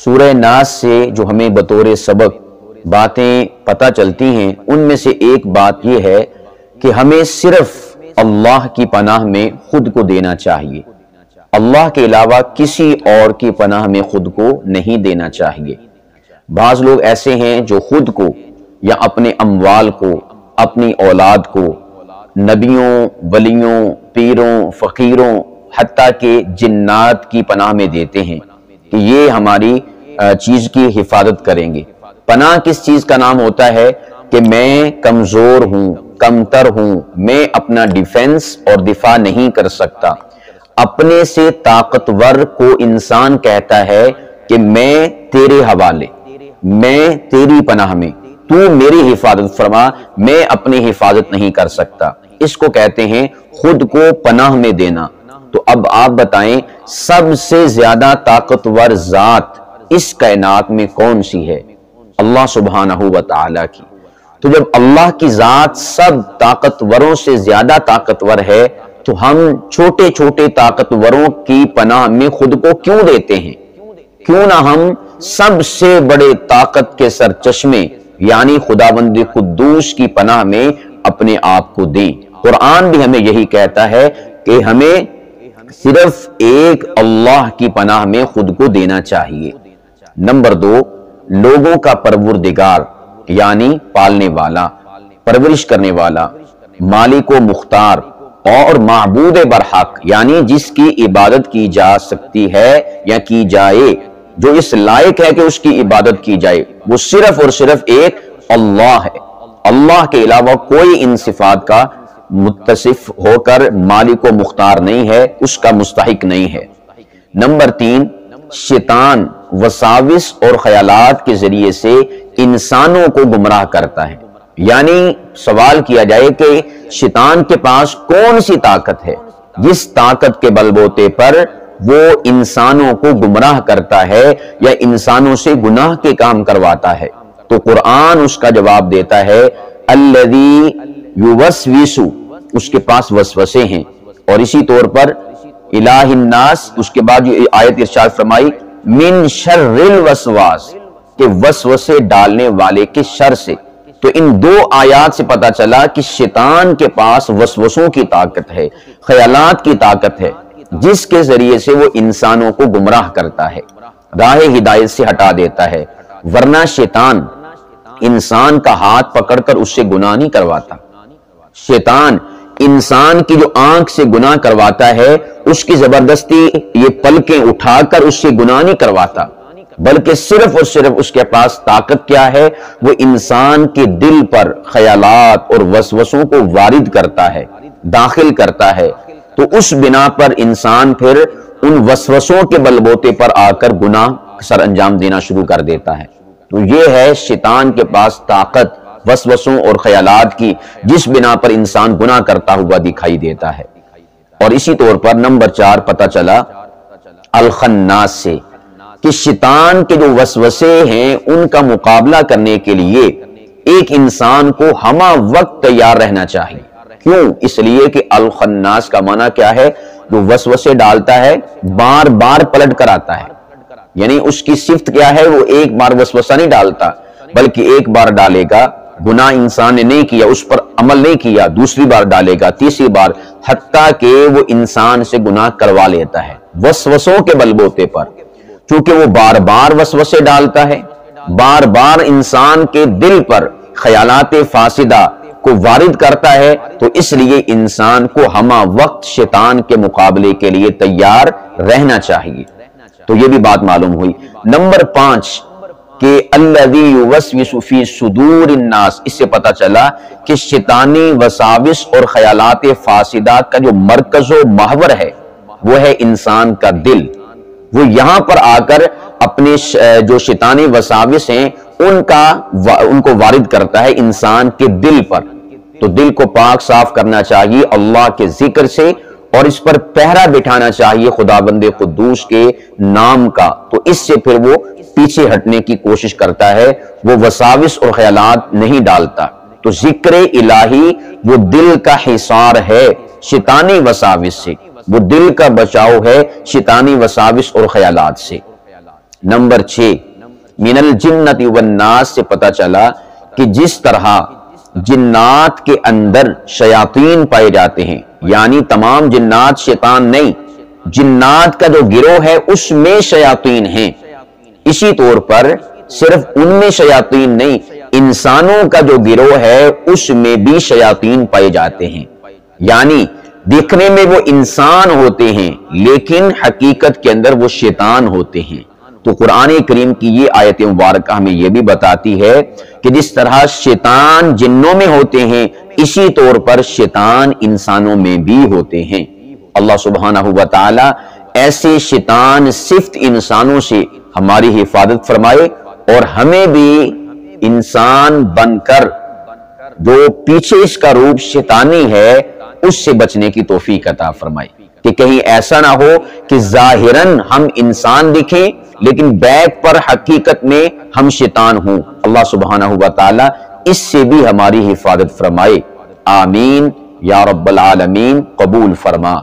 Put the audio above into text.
سورہ ناس سے جو ہمیں بطور سبق باتیں پتہ چلتی ہیں ان میں سے ایک بات یہ ہے کہ ہمیں صرف اللہ کی پناہ میں خود کو دینا چاہیے، اللہ کے علاوہ کسی اور کی پناہ میں خود کو نہیں دینا چاہیے۔ بعض لوگ ایسے ہیں جو خود کو یا اپنے اموال کو، اپنی اولاد کو نبیوں، ولیوں، پیروں، فقیروں، حتیٰ کہ جنات کی پناہ میں دیتے ہیں کہ یہ ہماری چیز کی حفاظت کریں گے۔ پناہ کس چیز کا نام ہوتا ہے کہ میں کمزور ہوں، کمتر ہوں، میں اپنا ڈیفنس اور دفاع نہیں کر سکتا۔ اپنے سے طاقتور کو انسان کہتا ہے کہ میں تیرے حوالے، میں تیری پناہ میں، تو میری حفاظت فرما، میں اپنی حفاظت نہیں کر سکتا۔ اس کو کہتے ہیں خود کو پناہ میں دینا۔ تو اب آپ بتائیں سب سے زیادہ طاقتور ذات اس کائنات میں کون سی ہے؟ اللہ سبحانہ و تعالیٰ کی۔ تو جب اللہ کی ذات سب طاقتوروں سے زیادہ طاقتور ہے تو ہم چھوٹے چھوٹے طاقتوروں کی پناہ میں خود کو کیوں دیتے ہیں؟ کیوں نہ ہم سب سے بڑے طاقت کے سرچشمے یعنی خداوند قدوس کی پناہ میں اپنے آپ کو دیں۔ قرآن بھی ہمیں یہی کہتا ہے کہ ہمیں صرف ایک اللہ کی پناہ میں خود کو دینا چاہیے۔ نمبر 2، لوگوں کا پروردگار یعنی پالنے والا، پرورش کرنے والا، مالک و مختار اور معبود برحق یعنی جس کی عبادت کی جا سکتی ہے یا کی جائے، جو اس لائق ہے کہ اس کی عبادت کی جائے، وہ صرف اور صرف ایک اللہ ہے۔ اللہ کے علاوہ کوئی ان صفات کا متصف ہو کر مالک و مختار نہیں ہے، اس کا مستحق نہیں ہے۔ نمبر 3، شیطان وساوس اور خیالات کے ذریعے سے انسانوں کو گمراہ کرتا ہے۔ یعنی سوال کیا جائے کہ شیطان کے پاس کون سی طاقت ہے جس طاقت کے بلبوتے پر وہ انسانوں کو گمراہ کرتا ہے یا انسانوں سے گناہ کے کام کرواتا ہے؟ تو قرآن اس کا جواب دیتا ہے الذی یوسوس، اس کے پاس وسوسے ہیں۔ اور اسی طور پر الہ الناس، اس کے بعد جو آیت ارشاد فرمائی من شر الوسواس، کہ وسوسے ڈالنے والے کے شر سے۔ تو ان دو آیات سے پتا چلا کہ شیطان کے پاس وسوسوں کی طاقت ہے، خیالات کی طاقت ہے، جس کے ذریعے سے وہ انسانوں کو گمراہ کرتا ہے، راہ ہدایت سے ہٹا دیتا ہے۔ ورنہ شیطان انسان کا ہاتھ پکڑ کر اس سے گناہ نہیں کرواتا۔ شیطان انسان کی جو آنکھ سے گناہ کرواتا ہے، اس کی زبردستی یہ پلکیں اٹھا کر اس سے گناہ نہیں کرواتا، بلکہ صرف اور صرف اس کے پاس طاقت کیا ہے؟ وہ انسان کے دل پر خیالات اور وسوسوں کو وارد کرتا ہے، داخل کرتا ہے۔ تو اس بنا پر انسان پھر ان وسوسوں کے بلبوتے پر آ کر گناہ سر انجام دینا شروع کر دیتا ہے۔ تو یہ ہے شیطان کے پاس طاقت وسوسوں اور خیالات کی، جس بنا پر انسان گناہ کرتا ہوا دکھائی دیتا ہے۔ اور اسی طور پر نمبر 4 پتہ چلا الخناس سے کہ شیطان کے جو وسوسے ہیں ان کا مقابلہ کرنے کے لیے ایک انسان کو ہمہ وقت تیار رہنا چاہیے۔ کیوں؟ اس لیے کہ الخناس کا معنی کیا ہے؟ جو وسوسے ڈالتا ہے بار بار پلٹ کر آتا ہے، یعنی اس کی صفت کیا ہے؟ وہ ایک بار وسوسہ نہیں ڈالتا بلکہ ایک بار ڈالے گا، گناہ انسان نے نہیں کیا، اس پر عمل نہیں کیا، دوسری بار ڈالے گا، تیسری بار، حتیٰ کہ وہ انسان سے گناہ کروا لیتا ہے وسوسوں کے بلبوتے پر۔ چونکہ وہ بار بار وسوسے ڈالتا ہے، بار بار انسان کے دل پر خیالات فاسدہ کو وارد کرتا ہے، تو اس لیے انسان کو ہمہ وقت شیطان کے مقابلے کے لیے تیار رہنا چاہیے۔ تو یہ بھی بات معلوم ہوئی۔ نمبر 5 کہ الذی یوسوس فی صدور الناس، اس سے پتہ چلا کہ شیطانی وساوس اور خیالات فاسدہ کا جو مرکز و محور ہے وہ ہے انسان کا دل۔ وہ یہاں پر آ کر اپنے جو شیطانی وساوس ہیں ان کو وارد کرتا ہے انسان کے دل پر۔ تو دل کو پاک صاف کرنا چاہیے اللہ کے ذکر سے، اور اس پر پہرا بٹھانا چاہیے خداوند قدوس کے نام کا، تو اس سے پھر وہ پیچھے ہٹنے کی کوشش کرتا ہے، وہ وساوس اور خیالات نہیں ڈالتا۔ تو ذکر الہی وہ دل کا حصار ہے شیطانی وساوس سے، وہ دل کا بچاؤ ہے شیطانی وساوس اور خیالات سے۔ نمبر 6 من الجنت والناس سے پتہ چلا کہ جس طرح جنات کے اندر شیاطین پائے جاتے ہیں، یعنی تمام جنات شیطان نہیں، جنات کا جو گروہ ہے اس میں شیاطین ہیں، اسی طور پر صرف ان میں شیاطین نہیں، انسانوں کا جو گروہ ہے اس میں بھی شیاطین پائے جاتے ہیں، یعنی دیکھنے میں وہ انسان ہوتے ہیں لیکن حقیقت کے اندر وہ شیطان ہوتے ہیں۔ تو قرآن کریم کی یہ آیت مبارکہ ہمیں یہ بھی بتاتی ہے کہ جس طرح شیطان جنوں میں ہوتے ہیں اسی طور پر شیطان انسانوں میں بھی ہوتے ہیں۔ اللہ سبحانہ و تعالی ایسے شیطان صفت انسانوں سے ہماری حفاظت فرمائے اور ہمیں بھی انسان بن کر جو پیچھے اس کا روپ شیطانی ہے اس سے بچنے کی توفیق عطا فرمائے، کہ کہیں ایسا نہ ہو کہ ظاہراً ہم انسان دکھیں لیکن بیک پر حقیقت میں ہم شیطان ہوں۔ اللہ سبحانہ و تعالی اس سے بھی ہماری حفاظت فرمائے، آمین یا رب العالمین، قبول فرما۔